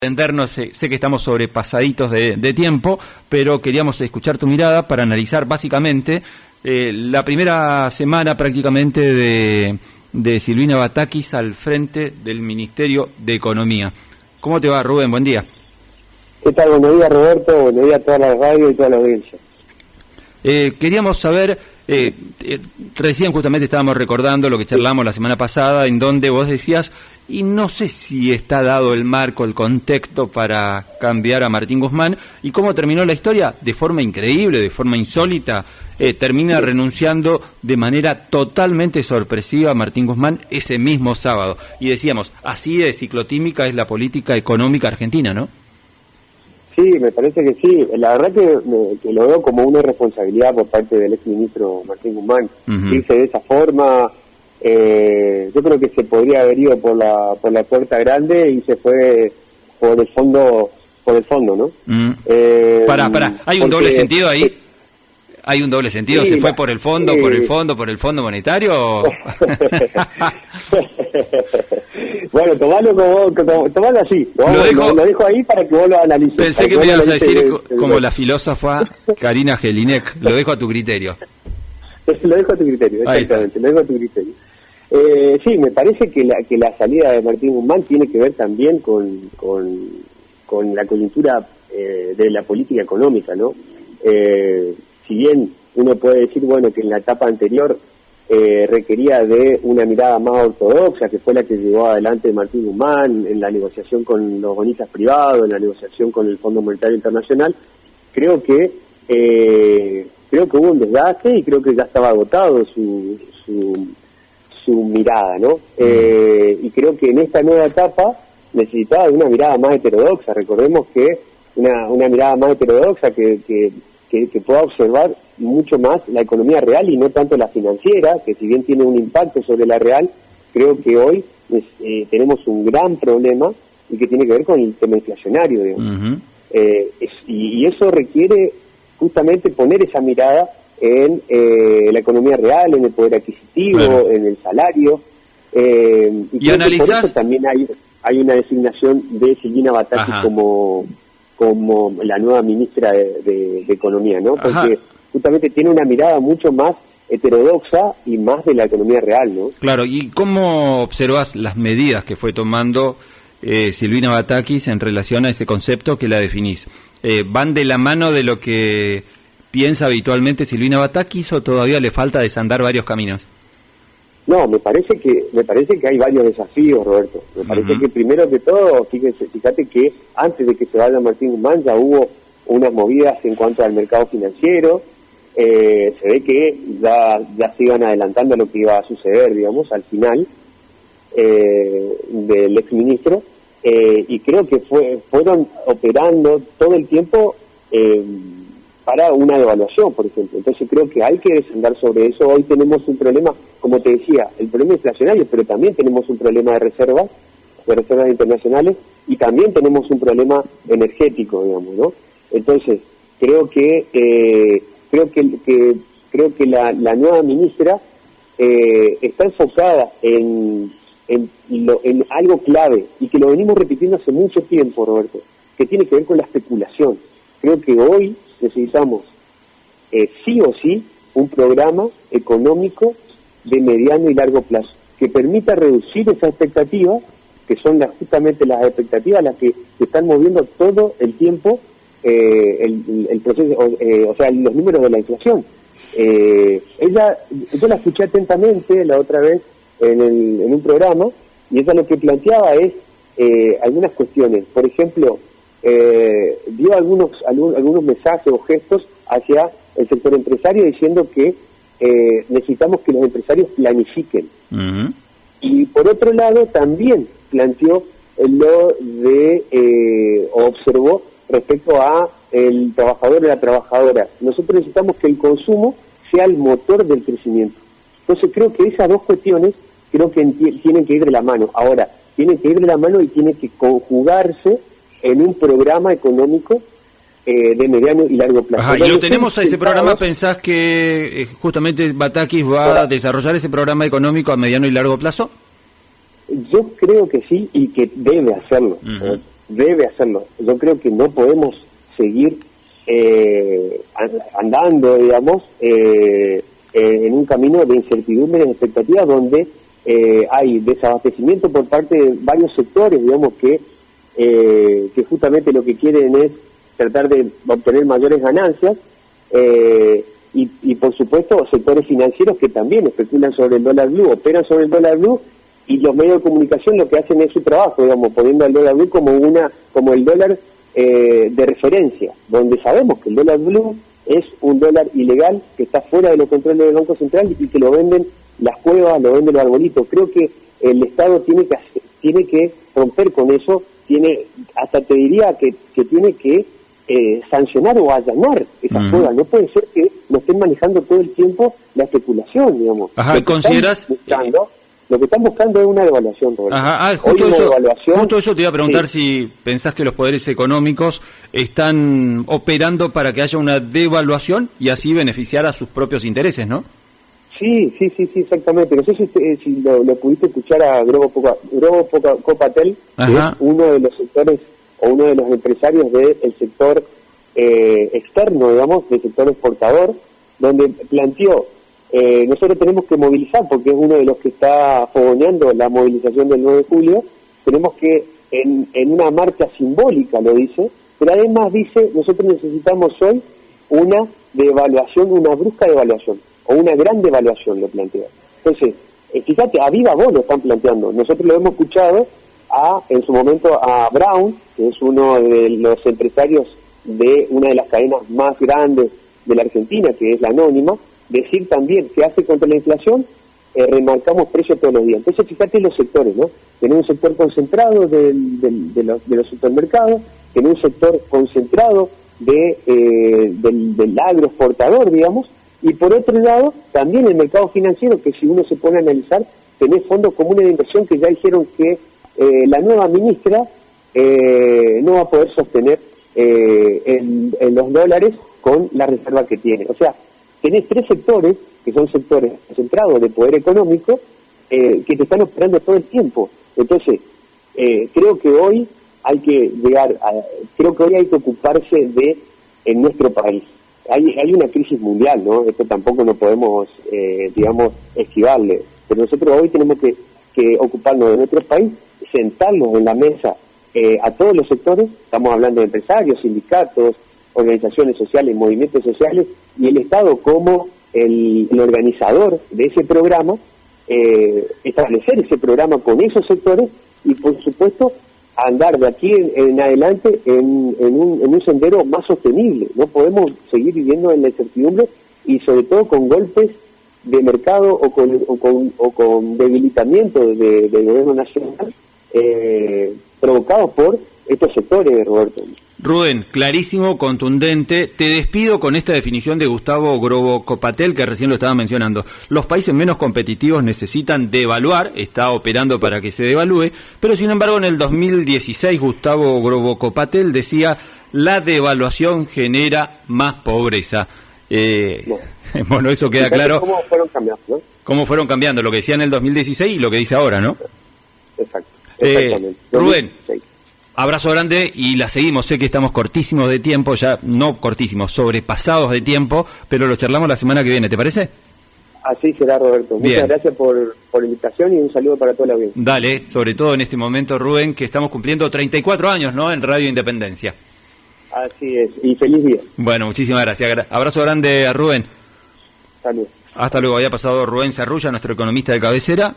Entendernos, sé que estamos sobrepasaditos de tiempo, pero queríamos escuchar tu mirada para analizar básicamente la primera semana prácticamente de Silvina Batakis al frente del Ministerio de Economía. ¿Cómo te va, Rubén? Buen día. ¿Qué tal? Buenos días, Roberto. Buenos días a toda la radio y toda la audiencia. Queríamos saber, recién justamente estábamos recordando lo que charlamos la semana pasada, en donde vos decías, y no sé si está dado el marco, el contexto para cambiar a Martín Guzmán, y cómo terminó la historia, de forma increíble, de forma insólita, termina renunciando de manera totalmente sorpresiva a Martín Guzmán ese mismo sábado. Y decíamos, así de ciclotímica es la política económica argentina, ¿no? Sí, me parece que sí. La verdad que lo veo como una irresponsabilidad por parte del exministro Martín Guzmán. Irse de esa forma, yo creo que se podría haber ido por la puerta grande y se fue por el fondo, ¿no? Pará, ¿hay un doble sentido ahí? ¿Hay un doble sentido? Sí, ¿Se fue por el fondo, por el fondo monetario? Bueno, tomalo así. Lo dejo ahí para que vos lo analices. Pensé que me ibas a decir como la filósofa Karina Jelinek. Lo dejo a tu criterio. Lo dejo a tu criterio, exactamente. Lo dejo a tu criterio. Sí, me parece que la salida de Martín Guzmán tiene que ver también con la coyuntura de la política económica, ¿no? Si bien uno puede decir, bueno, que en la etapa anterior requería de una mirada más ortodoxa, que fue la que llevó adelante Martín Guzmán en la negociación con los bonistas privados, en la negociación con el Fondo Monetario Internacional, creo que hubo un desgaste y creo que ya estaba agotado su mirada, ¿no? Y creo que en esta nueva etapa necesitaba de una mirada más heterodoxa. Recordemos que una mirada más heterodoxa que pueda observar mucho más la economía real y no tanto la financiera, que si bien tiene un impacto sobre la real, creo que hoy tenemos un gran problema y que tiene que ver con el tema inflacionario, digamos. Y eso requiere justamente poner esa mirada en la economía real, en el poder adquisitivo, en el salario. Y analizás... Por eso también hay una designación de Silvina Batakis como la nueva ministra de Economía, ¿no? Porque justamente tiene una mirada mucho más heterodoxa y más de la economía real, ¿no? Claro, ¿y cómo observas las medidas que fue tomando Silvina Batakis en relación a ese concepto que la definís? ¿Van de la mano de lo que piensa habitualmente Silvina Batakis o todavía le falta desandar varios caminos? No, me parece que hay varios desafíos, Roberto. Me parece que primero que todo, fíjate que antes de que se vaya Martín Guzmán ya hubo unas movidas en cuanto al mercado financiero. Se ve que ya se iban adelantando a lo que iba a suceder, digamos, al final del exministro. Y creo que fueron operando todo el tiempo para una devaluación, por ejemplo. Entonces creo que hay que desandar sobre eso. Hoy tenemos un problema, como te decía, el problema inflacionario, pero también tenemos un problema de reservas internacionales, y también tenemos un problema energético, digamos, ¿no? Entonces creo que la nueva ministra está enfocada en algo clave y que lo venimos repitiendo hace mucho tiempo, Roberto, que tiene que ver con la especulación. Creo que hoy necesitamos sí o sí un programa económico de mediano y largo plazo que permita reducir esas expectativas, que son justamente las expectativas las que se están moviendo todo el tiempo el proceso, o sea, los números de la inflación. Yo la escuché atentamente la otra vez en un programa, y ella lo que planteaba es algunas cuestiones. Por ejemplo, dio algunos mensajes o gestos hacia el sector empresario diciendo que necesitamos que los empresarios planifiquen. Y por otro lado también planteó o observó respecto a el trabajador y la trabajadora. Nosotros necesitamos que el consumo sea el motor del crecimiento. Entonces creo que esas dos cuestiones tienen que ir de la mano. Ahora, tienen que ir de la mano y tienen que conjugarse en un programa económico de mediano y largo plazo. ¿Y lo tenemos a ese programa? ¿Pensás que justamente Batakis va a desarrollar ese programa económico a mediano y largo plazo? Yo creo que sí, y que debe hacerlo. debe hacerlo. Yo creo que no podemos seguir andando, digamos, en un camino de incertidumbre y expectativa donde hay desabastecimiento por parte de varios sectores, digamos, que justamente lo que quieren es tratar de obtener mayores ganancias, y por supuesto sectores financieros que también especulan sobre el dólar blue, operan sobre el dólar blue, y los medios de comunicación lo que hacen es su trabajo, digamos, poniendo al dólar blue como el dólar de referencia, donde sabemos que el dólar blue es un dólar ilegal que está fuera de los controles del Banco Central y que lo venden las cuevas, lo venden los arbolitos. Creo que el Estado tiene que romper con eso, hasta te diría que tiene que sancionar o allanar esas cuevas. No puede ser que lo estén manejando todo el tiempo la especulación, digamos. Ajá, ¿consideras? Lo que están buscando es una devaluación, Roberto. Ajá, justo eso te iba a preguntar, sí. Si pensás que los poderes económicos están operando para que haya una devaluación y así beneficiar a sus propios intereses, ¿no? Sí, exactamente. No sé si lo pudiste escuchar a Grobo Kopatel, que es uno de los sectores o uno de los empresarios del sector externo, digamos, del sector exportador, donde planteó, nosotros tenemos que movilizar, porque es uno de los que está fogoneando la movilización del 9 de julio, tenemos que, en una marcha simbólica lo dice, pero además dice, nosotros necesitamos hoy una devaluación, una brusca devaluación, o una gran devaluación, lo plantea. Entonces, fíjate, a viva voz lo están planteando. Nosotros lo hemos escuchado en su momento a Brown, que es uno de los empresarios de una de las cadenas más grandes de la Argentina, que es la Anónima, decir también que hace contra la inflación, remarcamos precios todos los días. Entonces, fíjate los sectores, ¿no? Tenemos un sector concentrado de los supermercados, tenemos un sector concentrado del agroexportador, digamos, y por otro lado, también el mercado financiero, que si uno se pone a analizar, tenés fondos comunes de inversión que ya dijeron que la nueva ministra no va a poder sostener en los dólares con la reserva que tiene. O sea, tenés tres sectores, que son sectores concentrados de poder económico, que te están operando todo el tiempo. Entonces, creo que hoy hay que ocuparse en nuestro país. Hay una crisis mundial, ¿no? Esto tampoco no podemos, esquivarle. Pero nosotros hoy tenemos que ocuparnos de nuestro país, sentarnos en la mesa a todos los sectores, estamos hablando de empresarios, sindicatos, organizaciones sociales, movimientos sociales, y el Estado como el organizador de ese programa, establecer ese programa con esos sectores y, por supuesto, andar de aquí en adelante en un sendero más sostenible. No podemos seguir viviendo en la incertidumbre y sobre todo con golpes de mercado o con debilitamiento del gobierno nacional provocados por estos sectores, Roberto. Rubén, clarísimo, contundente. Te despido con esta definición de Gustavo Grobo Kopatel, que recién lo estaba mencionando. Los países menos competitivos necesitan devaluar, está operando para que se devalúe, pero sin embargo en el 2016 Gustavo Grobo Kopatel decía, la devaluación genera más pobreza. Bueno, eso queda claro. ¿Cómo fueron cambiando, no? Cómo fueron cambiando, lo que decía en el 2016 y lo que dice ahora, ¿no? Exacto. Exactamente. Rubén, abrazo grande y la seguimos. Sé que estamos cortísimos de tiempo, ya no cortísimos, sobrepasados de tiempo, pero lo charlamos la semana que viene, ¿te parece? Así será, Roberto. Bien. Muchas gracias por la invitación y un saludo para toda la audiencia. Dale, sobre todo en este momento, Rubén, que estamos cumpliendo 34 años, ¿no?, en Radio Independencia. Así es, y feliz día. Bueno, muchísimas gracias. Abrazo grande a Rubén. Saludos. Hasta luego. Había pasado Rubén Zarrulla, nuestro economista de cabecera.